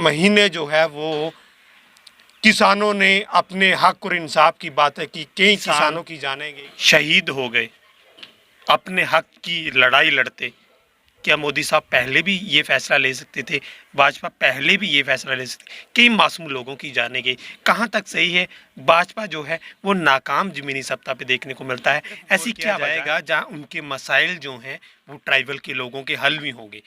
महीने जो है वो किसानों ने अपने हक और इंसाफ की बातें की, कई किसानों की जाने गई, शहीद हो गए अपने हक की लड़ाई लड़ते। क्या मोदी साहब पहले भी ये फैसला ले सकते थे? भाजपा पहले भी ये फैसला ले सकते? कई मासूम लोगों की जाने गई। कहाँ तक सही है? भाजपा जो है वो नाकाम ज़मीनी सत्ता पे देखने को मिलता है। ऐसी क्या जाएगा जहाँ उनके मसाइल जो हैं वो ट्राइबल के लोगों के हल भी होंगे।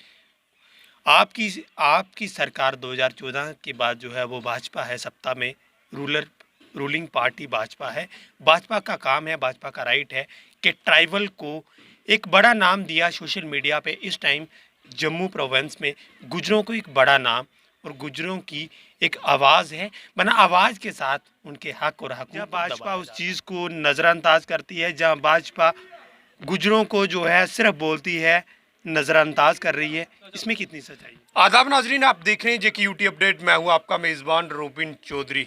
आपकी सरकार 2014 के बाद जो है वो भाजपा है सत्ता में, रूलिंग पार्टी भाजपा है। भाजपा का काम है, भाजपा का राइट है कि ट्राइबल को एक बड़ा नाम दिया सोशल मीडिया पे। इस टाइम जम्मू प्रोविंस में गुजरों को एक बड़ा नाम और गुजरों की एक आवाज़ है, वरना आवाज़ के साथ उनके हक और हकूक़। जहाँ भाजपा उस चीज़ को नज़रअंदाज करती है, जहाँ भाजपा गुजरों को जो है सिर्फ बोलती है, नज़रअंदाज कर रही है, इसमें कितनी सच्चाई? आदाब नाजरीन, आप देख रहे हैं जेके अपडेट। मैं हूं आपका मेज़बान रूबिन चौधरी।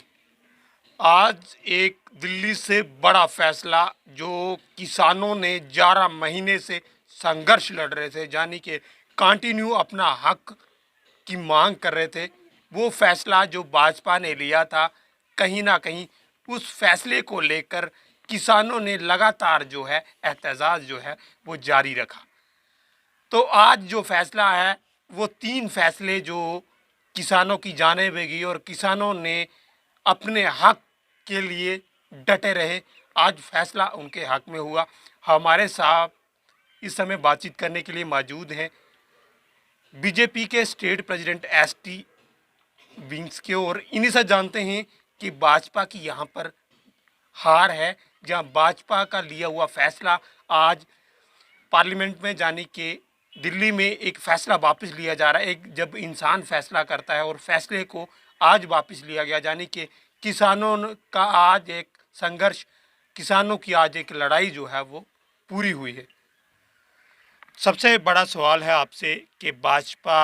आज एक दिल्ली से बड़ा फैसला, जो किसानों ने 11 महीने से संघर्ष लड़ रहे थे, यानी कि कंटिन्यू अपना हक की मांग कर रहे थे, वो फैसला जो भाजपा ने लिया था, कहीं ना कहीं उस फैसले को लेकर किसानों ने लगातार जो है एहतजाज जो है वो जारी रखा। तो आज जो फैसला है वो 3 फैसले जो किसानों की जाने बेगी और किसानों ने अपने हक के लिए डटे रहे, आज फैसला उनके हक में हुआ। हमारे साथ इस समय बातचीत करने के लिए मौजूद हैं बीजेपी के स्टेट प्रेसिडेंट एसटी विंग्स के, और इन्हीं से जानते हैं कि भाजपा की यहाँ पर हार है, जहाँ भाजपा का लिया हुआ फैसला आज पार्लियामेंट में जाने के दिल्ली में एक फ़ैसला वापस लिया जा रहा है। एक जब इंसान फैसला करता है और फैसले को आज वापस लिया गया, यानी कि किसानों का आज एक संघर्ष, किसानों की आज एक लड़ाई जो है वो पूरी हुई है। सबसे बड़ा सवाल है आपसे कि भाजपा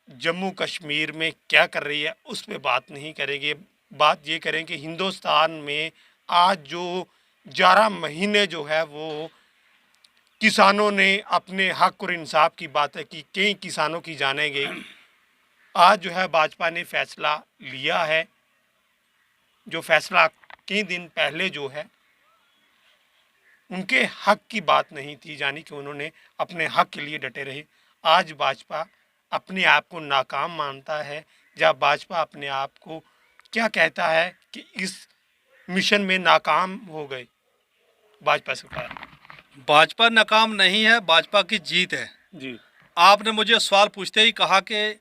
जम्मू कश्मीर में क्या कर रही है, उस पर बात नहीं करेंगे। बात ये करें कि हिंदुस्तान में आज जो 11 महीने जो है वो किसानों ने अपने हक और इंसाफ की बातें की, कई किसानों की जाने गई। आज जो है भाजपा ने फैसला लिया है, जो फैसला कई दिन पहले जो है उनके हक की बात नहीं थी, यानी कि उन्होंने अपने हक के लिए डटे रहे। आज भाजपा अपने आप को नाकाम मानता है, जब भाजपा अपने आप को क्या कहता है कि इस मिशन में नाकाम हो गए भाजपा सरकार। भाजपा नाकाम नहीं है, भाजपा की जीत है जी। आपने मुझे सवाल पूछते ही कहा कि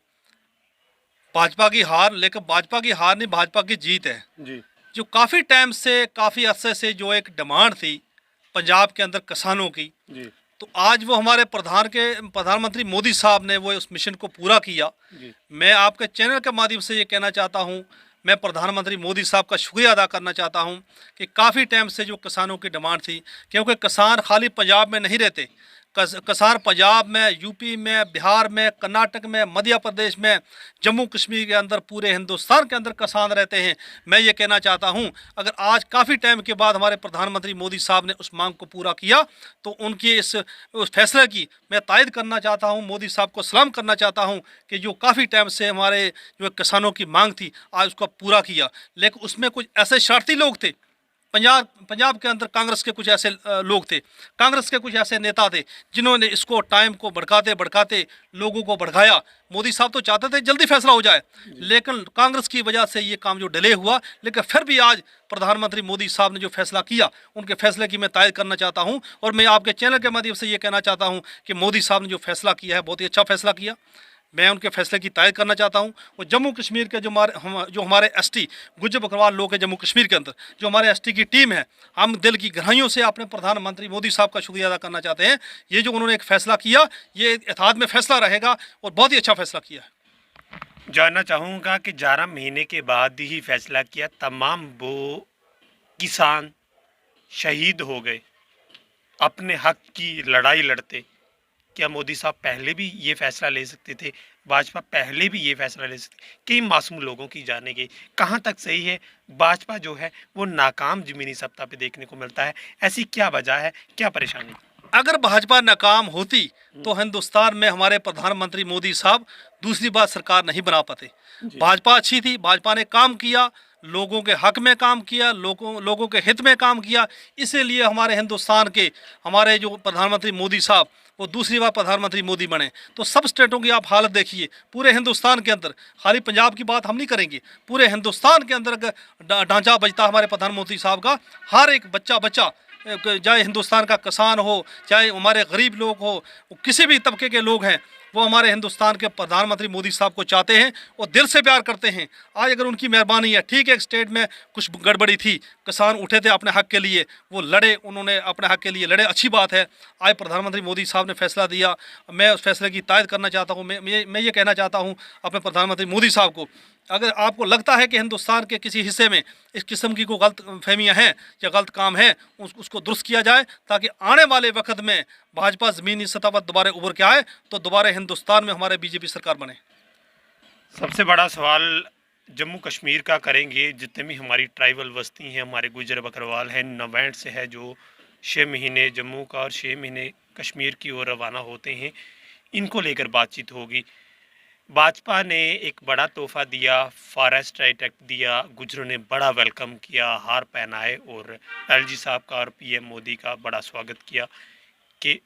भाजपा की हार, लेकिन भाजपा की हार नहीं, भाजपा की जीत है जी। जो काफ़ी टाइम से, काफ़ी अरसे से जो एक डिमांड थी पंजाब के अंदर किसानों की जी। तो आज वो हमारे प्रधानमंत्री मोदी साहब ने वो उस मिशन को पूरा किया। मैं आपके चैनल के माध्यम से ये कहना चाहता हूँ, मैं प्रधानमंत्री मोदी साहब का शुक्रिया अदा करना चाहता हूँ कि काफ़ी टाइम से जो किसानों की डिमांड थी, क्योंकि किसान खाली पंजाब में नहीं रहते, किसान पंजाब में, यूपी में, बिहार में, कर्नाटक में, मध्य प्रदेश में, जम्मू कश्मीर के अंदर, पूरे हिंदुस्तान के अंदर किसान रहते हैं। मैं ये कहना चाहता हूं, अगर आज काफ़ी टाइम के बाद हमारे प्रधानमंत्री मोदी साहब ने उस मांग को पूरा किया तो उनके उस फैसले की मैं तायद करना चाहता हूं, मोदी साहब को सलाम करना चाहता हूं कि जो काफ़ी टाइम से हमारे जो किसानों की मांग थी आज उसको पूरा किया। लेकिन उसमें कुछ ऐसे शरारती लोग थे, पंजाब के अंदर कांग्रेस के कुछ ऐसे लोग थे, कांग्रेस के कुछ ऐसे नेता थे जिन्होंने इसको टाइम को भड़काते लोगों को भड़काया। मोदी साहब तो चाहते थे जल्दी फैसला हो जाए, लेकिन कांग्रेस की वजह से ये काम जो डिले हुआ। लेकिन फिर भी आज प्रधानमंत्री मोदी साहब ने जो फैसला किया, उनके फैसले की मैं तायद करना चाहता हूँ और मैं आपके चैनल के माध्यम से ये कहना चाहता हूँ कि मोदी साहब ने जो फैसला किया है बहुत ही अच्छा फैसला किया। मैं उनके फैसले की तायद करना चाहता हूं। और जम्मू कश्मीर के जो हमारे एसटी गुज्जर बकरवाल लोग हैं जम्मू कश्मीर के अंदर, जो हमारे एसटी की टीम है, हम दिल की गहराइयों से अपने प्रधानमंत्री मोदी साहब का शुक्रिया अदा करना चाहते हैं। ये जो उन्होंने एक फ़ैसला किया, ये इत्तेहाद में फ़ैसला रहेगा और बहुत ही अच्छा फ़ैसला किया है। जानना चाहूँगा कि 11 महीने के बाद ही फैसला किया, तमाम वो किसान शहीद हो गए अपने हक की लड़ाई लड़ते। क्या मोदी साहब पहले भी ये फैसला ले सकते थे? भाजपा पहले भी ये फैसला ले सकती? कई मासूम लोगों की जाने गई। कहाँ तक सही है? भाजपा जो है वो नाकाम ज़मीनी सत्ता पे देखने को मिलता है। ऐसी क्या वजह है, क्या परेशानी? अगर भाजपा नाकाम होती तो हिंदुस्तान में हमारे प्रधानमंत्री मोदी साहब दूसरी बार सरकार नहीं बना पाते। भाजपा अच्छी थी, भाजपा ने काम किया, लोगों के हक में काम किया, लोगों के हित में काम किया, इसीलिए हमारे हिंदुस्तान के हमारे जो प्रधानमंत्री मोदी साहब वो दूसरी बार प्रधानमंत्री मोदी बने। तो सब स्टेटों की आप हालत देखिए, पूरे हिंदुस्तान के अंदर, खाली पंजाब की बात हम नहीं करेंगे, पूरे हिंदुस्तान के अंदर ढांचा बजता हमारे प्रधानमंत्री साहब का। हर एक बच्चा चाहे हिंदुस्तान का किसान हो, चाहे हमारे गरीब लोग हो, किसी भी तबके के लोग हैं, वो हमारे हिंदुस्तान के प्रधानमंत्री मोदी साहब को चाहते हैं और दिल से प्यार करते हैं। आज अगर उनकी मेहरबानी है, ठीक है, एक स्टेट में कुछ गड़बड़ी थी, किसान उठे थे अपने हक के लिए, वो लड़े, उन्होंने अपने हक के लिए लड़े, अच्छी बात है। आज प्रधानमंत्री मोदी साहब ने फैसला दिया, मैं उस फैसले की तायद करना चाहता हूँ। मैं ये कहना चाहता हूँ अपने प्रधानमंत्री मोदी साहब को, अगर आपको लगता है कि हिंदुस्तान के किसी हिस्से में इस किस्म की कोई गलत फहमियाँ हैं या गलत काम है, उसको दुरुस्त किया जाए, ताकि आने वाले वक्त में भाजपा ज़मीनी सतह पर दोबारा उभर के आए, तो दोबारा हिंदुस्तान में हमारे बीजेपी सरकार बने। सबसे बड़ा सवाल जम्मू कश्मीर का करेंगे। जितने भी हमारी ट्राइबल बस्ती हैं, हमारे गुजर बकरवाल हैं, नवैंड से है जो 6 महीने जम्मू का और 6 महीने कश्मीर की ओर रवाना होते हैं, इनको लेकर बातचीत होगी। भाजपा ने एक बड़ा तोहफा दिया, फॉरेस्ट राइट एक्ट दिया, गुजरों ने बड़ा वेलकम किया, हार पहनाए और एलजी साहब का और पीएम मोदी का बड़ा स्वागत किया कि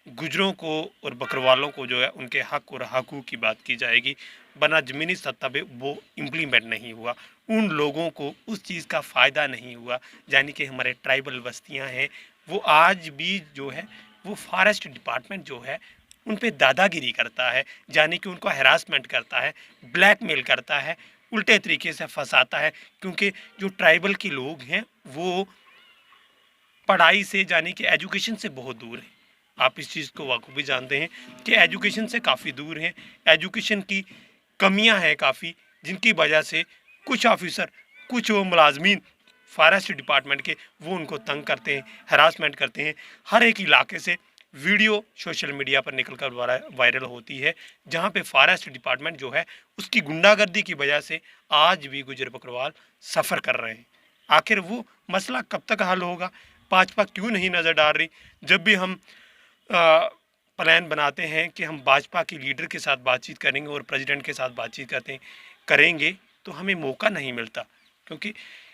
गुजरों को और बकरवालों को जो है उनके हक और हकूक़ की बात की जाएगी, वरना ज़मीनी सत्ता पे वो इम्प्लीमेंट नहीं हुआ, उन लोगों को उस चीज़ का फ़ायदा नहीं हुआ। यानी कि हमारे ट्राइबल बस्तियां हैं, वो आज भी जो है वो फॉरेस्ट डिपार्टमेंट जो है उन पे दादागिरी करता है, यानी कि उनको हरासमेंट करता है, ब्लैकमेल करता है, उल्टे तरीके से फंसाता है। क्योंकि जो ट्राइबल के लोग हैं वो पढ़ाई से, यानी कि एजुकेशन से बहुत दूर हैं। आप इस चीज़ को वाकई जानते हैं कि एजुकेशन से काफ़ी दूर हैं, एजुकेशन की कमियां हैं काफ़ी, जिनकी वजह से कुछ ऑफिसर, कुछ वो मुलाजमीन फॉरेस्ट डिपार्टमेंट के, वो उनको तंग करते हैं, हरासमेंट करते हैं। हर एक इलाके से वीडियो सोशल मीडिया पर निकल कर वायरल होती है, जहाँ पे फॉरेस्ट डिपार्टमेंट जो है उसकी गुंडागर्दी की वजह से आज भी गुजर बकरवाल सफ़र कर रहे हैं। आखिर वो मसला कब तक हल होगा? भाजपा क्यों नहीं नज़र डाल रही? जब भी हम प्लान बनाते हैं कि हम भाजपा के लीडर के साथ बातचीत करेंगे और प्रेसिडेंट के साथ बातचीत करेंगे तो हमें मौका नहीं मिलता, क्योंकि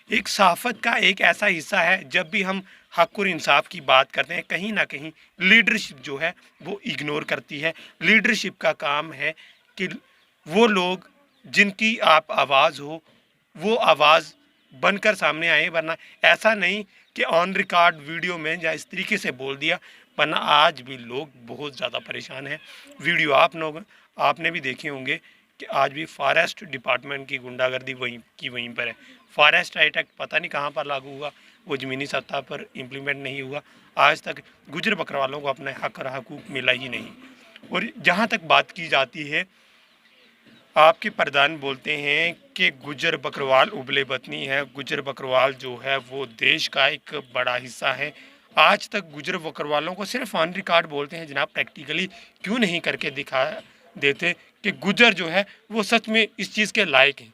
एक सहाफ़त का एक ऐसा हिस्सा है, जब भी हम हक और इंसाफ की बात करते हैं, कहीं ना कहीं लीडरशिप जो है वो इग्नोर करती है। लीडरशिप का काम है कि वो लोग जिनकी आप आवाज़ हो वो आवाज़ बनकर सामने आए, वरना ऐसा नहीं कि ऑन रिकॉर्ड वीडियो में या इस तरीके से बोल दिया, वरना आज भी लोग बहुत ज़्यादा परेशान हैं। वीडियो आपने भी देखे होंगे कि आज भी फॉरेस्ट डिपार्टमेंट की गुंडागर्दी वहीं पर है। फॉरेस्ट राइट एक्ट पता नहीं कहाँ पर लागू हुआ, वो ज़मीनी सतह पर इम्प्लीमेंट नहीं हुआ। आज तक गुजर बकरवालों को अपने हक और हकूक़ मिला ही नहीं। और जहाँ तक बात की जाती है, आपके प्रधान बोलते हैं कि गुजर बकरवाल उबले वतनी है, गुजर बकरवाल जो है वो देश का एक बड़ा हिस्सा है। आज तक गुजर बकरवालों को सिर्फ ऑन रिकॉर्ड बोलते हैं, जनाब प्रैक्टिकली क्यों नहीं करके दिखा देते कि गुजर जो है वो सच में इस चीज़ के लायक हैं?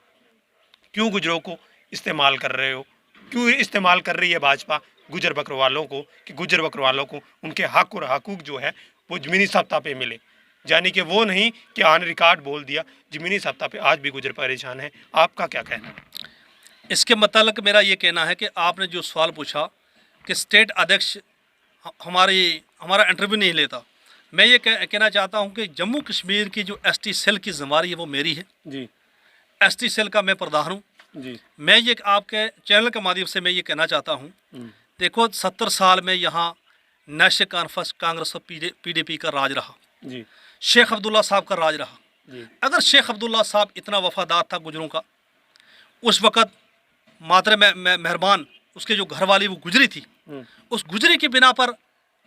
क्यों गुजरों को इस्तेमाल कर रहे हो? क्यों इस्तेमाल कर रही है भाजपा गुजर बकरवालों को कि गुजर बकरवालों को उनके हक और हकूक़ जो है वो ज़मीनी सत्ता पे मिले? यानी कि वो नहीं कि ऑन रिकॉर्ड बोल दिया, ज़मीनी सत्ता पे आज भी गुजर परेशान है। आपका क्या कहना है इसके मतलब? मेरा ये कहना है कि आपने जो सवाल पूछा कि स्टेट अध्यक्ष हमारा इंटरव्यू नहीं लेता, मैं ये कहना चाहता हूँ कि जम्मू कश्मीर की जो एसटी सेल की जिम्मेदारी है वो मेरी है जी। एसटी सेल का मैं प्रधान हूँ जी। मैं ये आपके चैनल के माध्यम से मैं ये कहना चाहता हूँ, देखो 70 साल में यहाँ नेशनल कॉन्फ्रेंस कांग्रेस और पीडीपी का राज रहा जी। शेख अब्दुल्ला साहब का राज रहा जी। अगर शेख अब्दुल्ला साहब इतना वफादार था गुजरों का, उस वक़्त मातरे मेहरबान उसके जो घरवाली वो गुजरी थी, उस गुजरी के बिना पर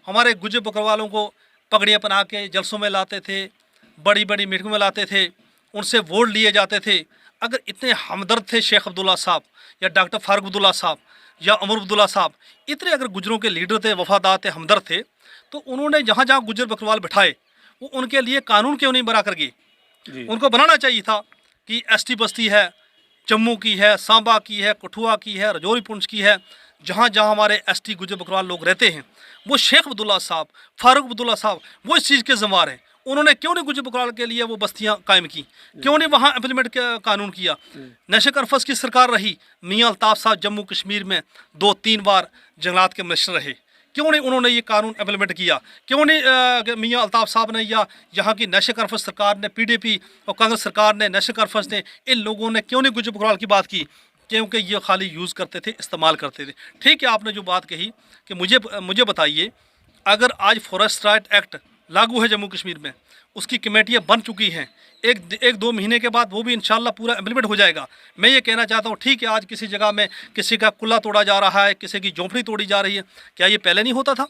हमारे गुजर बकरवालों को पगड़ियाँ पहना के जलसों में लाते थे, बड़ी बड़ी मीटिंगों में लाते थे, उनसे वोट लिए जाते थे। अगर इतने हमदर्द थे शेख अब्दुल्ला साहब या डॉक्टर फारूक अब्दुल्ला साहब या उमर अब्दुल्ला साहब, इतने अगर गुजरों के लीडर थे, वफादार थे, हमदर्द थे, तो उन्होंने जहाँ जहाँ गुजर बकरवाल बैठाए वो उनके लिए कानून क्यों नहीं बना कर गए? उनको बनाना चाहिए था कि एसटी बस्ती है, जम्मू की है, सांबा की है, कठुआ की है, राजौरी पुंछ की है, जहाँ जहाँ हमारे एसटी गुजर बकरवाल लोग रहते हैं, वो शेख अब्दुल्ला साहब, फारूक अब्दुल्ला साहब वो इस चीज़ के ज़िम्मेदार हैं। उन्होंने क्यों नहीं गुजर बकरवाल के लिए वो बस्तियाँ कायम की, क्यों नहीं वहाँ इम्प्लीमेंट कानून किया। नशे करफस की सरकार रही, मियाँ अल्ताफ़ साहब जम्मू कश्मीर में 2-3 बार जंगलात के मिनिस्टर रहे, क्यों नहीं उन्होंने ये कानून इम्प्लीमेंट किया, क्यों नहीं मियाँ अल्ताफ़ साहब ने या यहाँ की नशे करफस सरकार ने, पीडीपी और कांग्रेस सरकार ने, नशे करफस ने, इन लोगों ने क्यों नहीं गुजर बकरवाल की बात की, क्योंकि ये खाली यूज़ करते थे, इस्तेमाल करते थे। ठीक है, आपने जो बात कही कि मुझे बताइए, अगर आज फॉरेस्ट राइट एक्ट लागू है जम्मू कश्मीर में, उसकी कमेटियाँ बन चुकी हैं, एक दो महीने के बाद वो भी इंशाल्लाह पूरा इम्प्लीमेंट हो जाएगा। मैं ये कहना चाहता हूँ, ठीक है, आज किसी जगह में किसी का कुल्ला तोड़ा जा रहा है, किसी की झोंपड़ी तोड़ी जा रही है, क्या ये पहले नहीं होता था?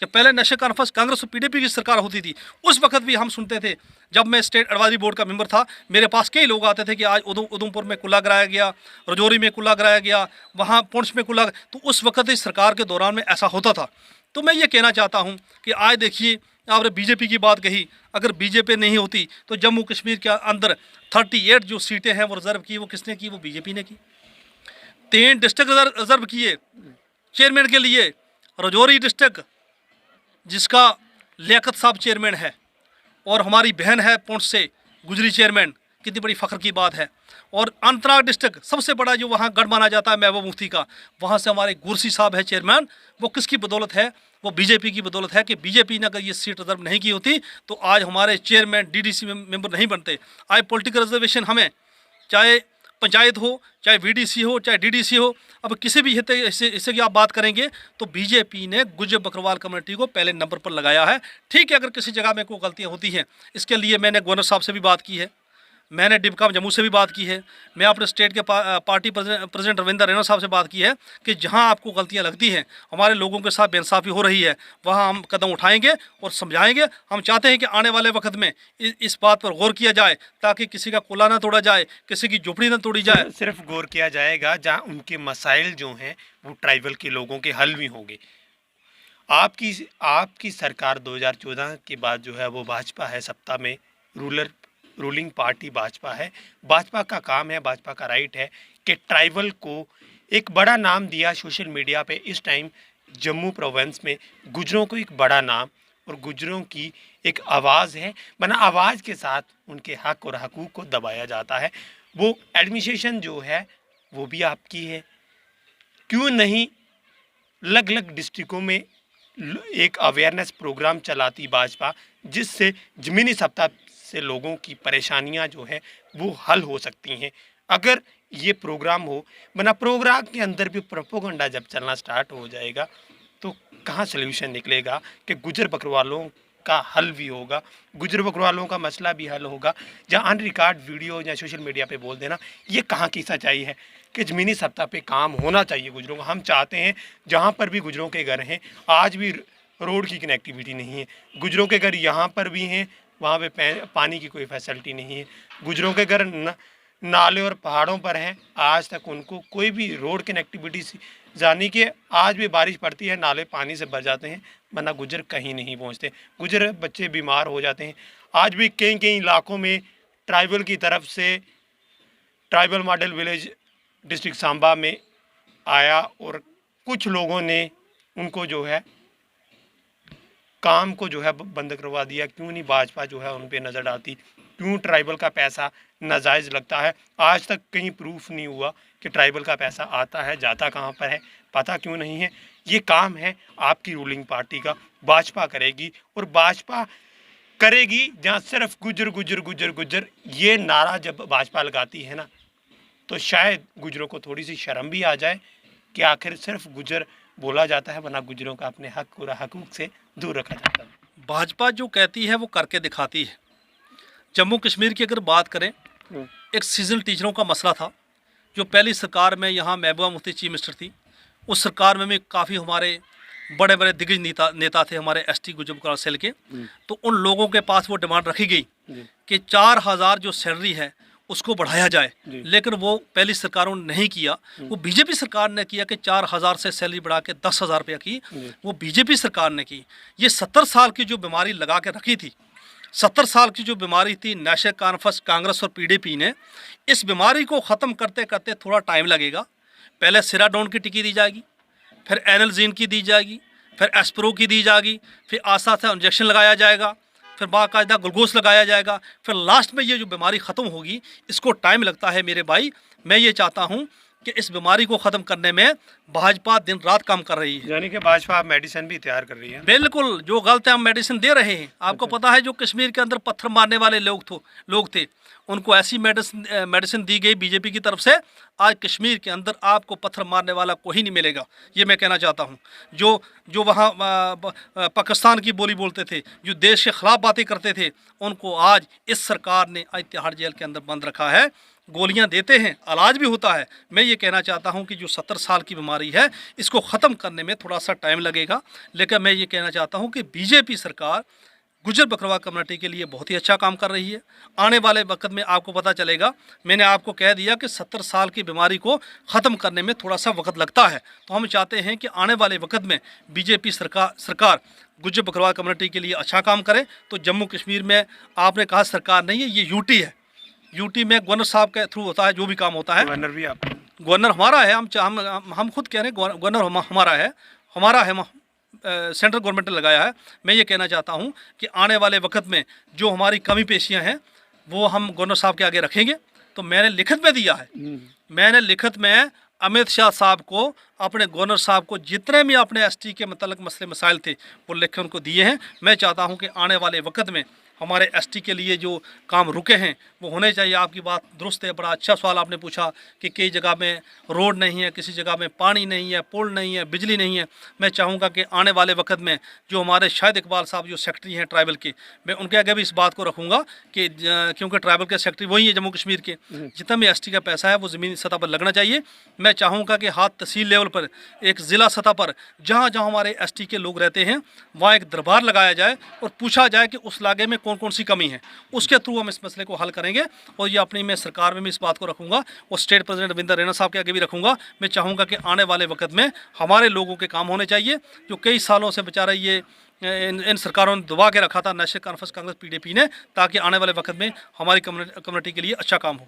जब पहले नशे कॉन्फ्रेंस कांग्रेस और पीडीपी की सरकार होती थी, उस वक्त भी हम सुनते थे। जब मैं स्टेट एडवाइजरी बोर्ड का मेंबर था, मेरे पास कई लोग आते थे कि आज उधमपुर में कुल्ला गिराया गया, रजौरी में कुल्ला गिराया गया, वहाँ पुंछ में कुल्ला, तो उस वक्त इस सरकार के दौरान में ऐसा होता था। तो मैं ये कहना चाहता हूँ कि आज देखिए, आपने बीजेपी की बात कही, अगर बीजेपी नहीं होती तो जम्मू कश्मीर के अंदर 38 जो सीटें हैं वो रिजर्व की, वो किसने की? वो बीजेपी ने की। 3 डिस्ट्रिक्ट रिजर्व किए चेयरमैन के लिए। रजौरी डिस्ट्रिक्ट जिसका लियाकत साहब चेयरमैन है और हमारी बहन है पुंछ से गुजरी चेयरमैन, कितनी बड़ी फ़ख्र की बात है। और अनंतनाग डिस्ट्रिक्ट सबसे बड़ा जो वहाँ गढ़ माना जाता है महबूब मुफ्ती का, वहाँ से हमारे गुरसी साहब है चेयरमैन। वो किसकी बदौलत है? वो बीजेपी की बदौलत है कि बीजेपी ने अगर ये सीट रिजर्व नहीं की होती तो आज हमारे चेयरमैन डीडीसी मेंबर नहीं बनते। आज पॉलिटिकल रिजर्वेशन हमें, चाहे पंचायत हो, चाहे वीडीसी हो, चाहे डीडीसी हो, अब किसी भी हिस्से की आप बात करेंगे तो बीजेपी ने गुजर बकरवाल कम्युनिटी को पहले नंबर पर लगाया है। ठीक है, अगर किसी जगह में कोई गलतियाँ होती हैं, इसके लिए मैंने गवर्नर साहब से भी बात की है, मैंने डिबकाम जम्मू से भी बात की है, मैं अपने स्टेट के पार्टी प्रेसिडेंट रविंदर रैना साहब से बात की है कि जहां आपको गलतियां लगती हैं, हमारे लोगों के साथ बेइंसाफ़ी हो रही है, वहां हम कदम उठाएंगे और समझाएंगे। हम चाहते हैं कि आने वाले वक्त में इस बात पर गौर किया जाए ताकि किसी का कुल्ला ना तोड़ा जाए, किसी की झोपड़ी ना तोड़ी जाए। सिर्फ गौर किया जाएगा जहाँ उनके मसाइल जो हैं वो ट्राइबल के लोगों के हल भी होंगे। आपकी सरकार 2014 के बाद जो है वो भाजपा है सत्ता में, रूलिंग पार्टी भाजपा है। भाजपा का काम है, भाजपा का राइट है कि ट्राइबल को एक बड़ा नाम दिया सोशल मीडिया पे। इस टाइम जम्मू प्रोविंस में गुजरों को एक बड़ा नाम और गुजरों की एक आवाज़ है, वरना आवाज़ के साथ उनके हक और हकूक़ को दबाया जाता है। वो एडमिनिस्ट्रेशन जो है वो भी आपकी है, क्यों नहीं अलग अलग डिस्ट्रिक्टों में एक अवेयरनेस प्रोग्राम चलाती भाजपा, जिससे ज़मीनी सत्ता से लोगों की परेशानियां जो है वो हल हो सकती हैं अगर ये प्रोग्राम हो। वरना प्रोग्राम के अंदर भी प्रोपोगंडा जब चलना स्टार्ट हो जाएगा तो कहाँ सल्यूशन निकलेगा कि गुजर बकरवालों का हल भी होगा, गुजर बकरवालों का मसला भी हल होगा। जहाँ अन रिकॉर्ड वीडियो या सोशल मीडिया पे बोल देना, ये कहाँ की सच्चाई है कि ज़मीनी सत्ता पे काम होना चाहिए गुजरों का। हम चाहते हैं जहाँ पर भी गुजरों के घर हैं, आज भी रोड की कनेक्टिविटी नहीं है, गुजरों के घर यहाँ पर भी हैं, वहाँ पे पानी की कोई फैसिलिटी नहीं है। गुजरों के घर नाले और पहाड़ों पर हैं, आज तक उनको कोई भी रोड कनेक्टिविटी जाने के, आज भी बारिश पड़ती है नाले पानी से भर जाते हैं, वरना गुजर कहीं नहीं पहुँचते। गुजर बच्चे बीमार हो जाते हैं। आज भी कई इलाकों में ट्राइबल की तरफ से tribal model village district Samba में आया और कुछ लोगों ने उनको जो है काम को जो है बंद करवा दिया। क्यों नहीं भाजपा जो है उन पे नज़र डालती? क्यों ट्राइबल का पैसा नाजायज़ लगता है? आज तक कहीं प्रूफ नहीं हुआ कि ट्राइबल का पैसा आता है, जाता कहाँ पर है, पता क्यों नहीं है? ये काम है आपकी रूलिंग पार्टी का, भाजपा करेगी। और भाजपा करेगी जहाँ सिर्फ गुजर गुजर गुजर गुजर ये नारा जब भाजपा लगाती है ना, तो शायद गुजरों को थोड़ी सी शर्म भी आ जाए कि आखिर सिर्फ गुजर बोला जाता है, वरना गुजरों का अपने हक और हकूक़ से दूर रखा जाता है। भाजपा जो कहती है वो करके दिखाती है। जम्मू कश्मीर की अगर बात करें, एक सीजनल टीचरों का मसला था जो पहली सरकार में यहाँ महबूबा मुफ्ती चीफ मिनिस्टर थी। उस सरकार में भी काफ़ी हमारे बड़े बड़े दिग्गज नेता थे हमारे एसटी गुजर बकरवाल सेल के। तो उन लोगों के पास वो डिमांड रखी गई कि 4000 जो सैलरी है उसको बढ़ाया जाए, लेकिन वो पहली सरकारों ने नहीं किया। वो बीजेपी सरकार ने किया कि 4000 से सैलरी बढ़ा के 10,000 रुपया की, वो बीजेपी सरकार ने की। ये 70 साल की जो बीमारी लगा के रखी थी, 70 साल की जो बीमारी थी नशे कॉन्फ्रेंस कांग्रेस और पीडीपी ने, इस बीमारी को ख़त्म करते करते थोड़ा टाइम लगेगा। पहले सिराडोन की टिक्की दी जाएगी, फिर एनाल्जीन की दी जाएगी, फिर एस्प्रो की दी जाएगी, फिर आस्ता आस्ता इंजेक्शन लगाया जाएगा, फिर बाकायदा ग्लूकोज लगाया जाएगा, फिर लास्ट में ये जो बीमारी ख़त्म होगी, इसको टाइम लगता है मेरे भाई। मैं ये चाहता हूँ कि इस बीमारी को ख़त्म करने में भाजपा दिन रात काम कर रही है। यानी कि भाजपा मेडिसिन भी तैयार कर रही है। बिल्कुल, जो गलत है हम मेडिसिन दे रहे हैं। आपको पता है जो कश्मीर के अंदर पत्थर मारने वाले लोग थे, उनको ऐसी मेडिसिन दी गई बीजेपी की तरफ से, आज कश्मीर के अंदर आपको पत्थर मारने वाला कोई नहीं मिलेगा। ये मैं कहना चाहता हूँ। जो वहाँ पाकिस्तान की बोली बोलते थे, जो देश के ख़िलाफ़ बातें करते थे, उनको आज इस सरकार ने आज तिहाड़ जेल के अंदर बंद रखा है। गोलियां देते हैं, इलाज भी होता है। मैं ये कहना चाहता हूं कि जो 70 साल की बीमारी है, इसको ख़त्म करने में थोड़ा सा टाइम लगेगा, लेकिन मैं ये कहना चाहता हूं कि बीजेपी सरकार गुजर बकरवाल कम्युनिटी के लिए बहुत ही अच्छा काम कर रही है। आने वाले वक्त में आपको पता चलेगा, मैंने आपको कह दिया कि 70 साल की बीमारी को ख़त्म करने में थोड़ा सा वक्त लगता है। तो हम चाहते हैं कि आने वाले वक्त में बीजेपी सरकार गुजर बकरवाल कम्युनिटी के लिए अच्छा काम करे। तो जम्मू कश्मीर में आपने कहा सरकार नहीं है, ये यूटी है। यूटी में गवर्नर साहब के थ्रू होता है जो भी काम होता है। गवर्नर भी आप गवर्नर हमारा है, हम खुद कह रहे हैं गवर्नर हमारा है, सेंट्रल गवर्नमेंट ने लगाया है। मैं ये कहना चाहता हूँ कि आने वाले वक्त में जो हमारी कमी पेशियाँ हैं वो हम गवर्नर साहब के आगे रखेंगे। तो मैंने लिखित में दिया है, मैंने लिखित में अमित शाह साहब को, अपने गवर्नर साहब को जितने भी अपने एसटी के मतलब मसले मसाइल थे वो लिख के उनको दिए हैं। मैं चाहता हूं कि आने वाले वक्त में हमारे एसटी के लिए जो काम रुके हैं वो होने चाहिए। आपकी बात दुरुस्त है, बड़ा अच्छा सवाल आपने पूछा कि कई जगह में रोड नहीं है, किसी जगह में पानी नहीं है, पुल नहीं है, बिजली नहीं है। मैं चाहूँगा कि आने वाले वक्त में जो हमारे शाहिद इकबाल साहब जो सेक्रेटरी हैं ट्राइबल के, मैं उनके आगे भी इस बात को रखूँगा कि क्योंकि ट्राइबल के सेक्रेटरी वही है जम्मू कश्मीर के, जितना भी एसटी का पैसा है वो ज़मीनी सतह पर लगना चाहिए। मैं चाहूँगा कि हाथ तहसील लेवल पर, एक ज़िला सतह पर, जहाँ जहाँ हमारे एसटी के लोग रहते हैं वहाँ एक दरबार लगाया जाए और पूछा जाए कि उस इलाके में कौन कौन सी कमी है। उसके थ्रू हम इस मसले को हल करेंगे। और ये अपनी मैं सरकार में भी इस बात को रखूँगा और स्टेट प्रेसिडेंट रविंदर रैना साहब के आगे भी रखूँगा। मैं चाहूँगा कि आने वाले वक्त में हमारे लोगों के काम होने चाहिए, जो कई सालों से बेचारा ये इन सरकारों ने दबा के रखा था, नेशनल कॉन्फ्रेंस कांग्रेस पीडीपी ने, ताकि आने वाले वक्त में हमारी कम्युनिटी के लिए अच्छा काम हो।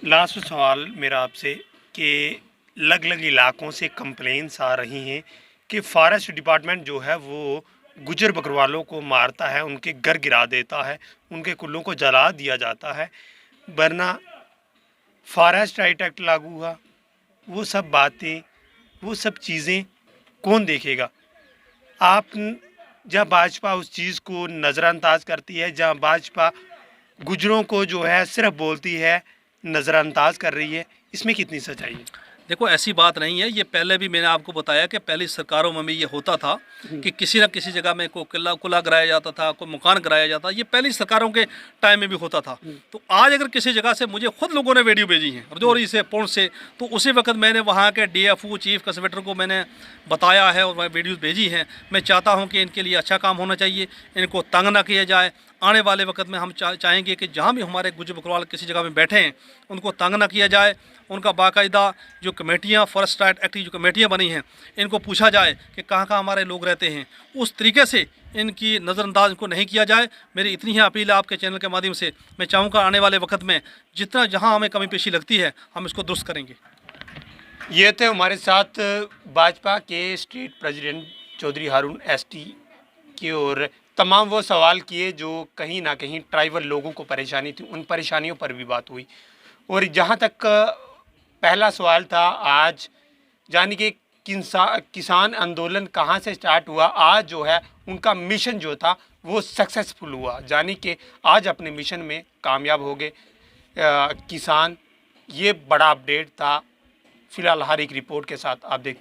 लास्ट सवाल मेरा आपसे कि अलग अलग इलाकों से कंप्लेंट्स आ रही हैं कि फॉरेस्ट डिपार्टमेंट जो है वो गुजर बकरवालों को मारता है, उनके घर गिरा देता है, उनके कुल्लों को जला दिया जाता है, वरना फॉरेस्ट राइट एक्ट लागू हुआ। वो सब बातें, वो सब चीज़ें कौन देखेगा? आप जब भाजपा उस चीज़ को नज़रअंदाज करती है, जहाँ भाजपा गुजरों को जो है सिर्फ बोलती है, नज़रअंदाज कर रही है, इसमें कितनी सच्चाई है? देखो, ऐसी बात नहीं है। ये पहले भी मैंने आपको बताया कि पहली सरकारों में भी ये होता था कि किसी न किसी जगह में कोई कुला गिराया जाता था, कोई मकान गिराया जाता। ये पहली सरकारों के टाइम में भी होता था। तो आज अगर किसी जगह से मुझे खुद लोगों ने वीडियो भेजी हैं रजौरी से, पुंछ से, तो उसी वक्त मैंने वहाँ के डीएफओ चीफ कंसर्वेटर को मैंने बताया है और वह वीडियोज़ भेजी हैं। मैं चाहता हूँ कि इनके लिए अच्छा काम होना चाहिए, इनको तंग ना किया जाए। आने वाले वक्त में हम चाहेंगे कि जहाँ भी हमारे गुजर बकरवाल किसी जगह में बैठे हैं उनको तंग ना किया जाए। उनका बाकायदा जो कमेटियाँ, फॉरेस्ट राइट एक्ट की जो कमेटियाँ बनी हैं, इनको पूछा जाए कि कहाँ कहाँ हमारे लोग रहते हैं, उस तरीके से इनकी नज़रअंदाज इनको नहीं किया जाए। मेरी इतनी ही अपील है आपके चैनल के माध्यम से। मैं चाहूँगा आने वाले वक्त में जितना जहाँ हमें कमी पेशी लगती है हम इसको दुरुस्त करेंगे। ये थे हमारे साथ भाजपा के स्टेट प्रेसिडेंट चौधरी हारून एसटी की, और तमाम वो सवाल किए जो कहीं ना कहीं ट्राइबल लोगों को परेशानी थी, उन परेशानियों पर भी बात हुई। और जहाँ तक पहला सवाल था आज, यानी कि किसान आंदोलन कहाँ से स्टार्ट हुआ, आज जो है उनका मिशन जो था वो सक्सेसफुल हुआ, यानी कि आज अपने मिशन में कामयाब हो गए किसान। ये बड़ा अपडेट था। फिलहाल हर एक रिपोर्ट के साथ आप देखते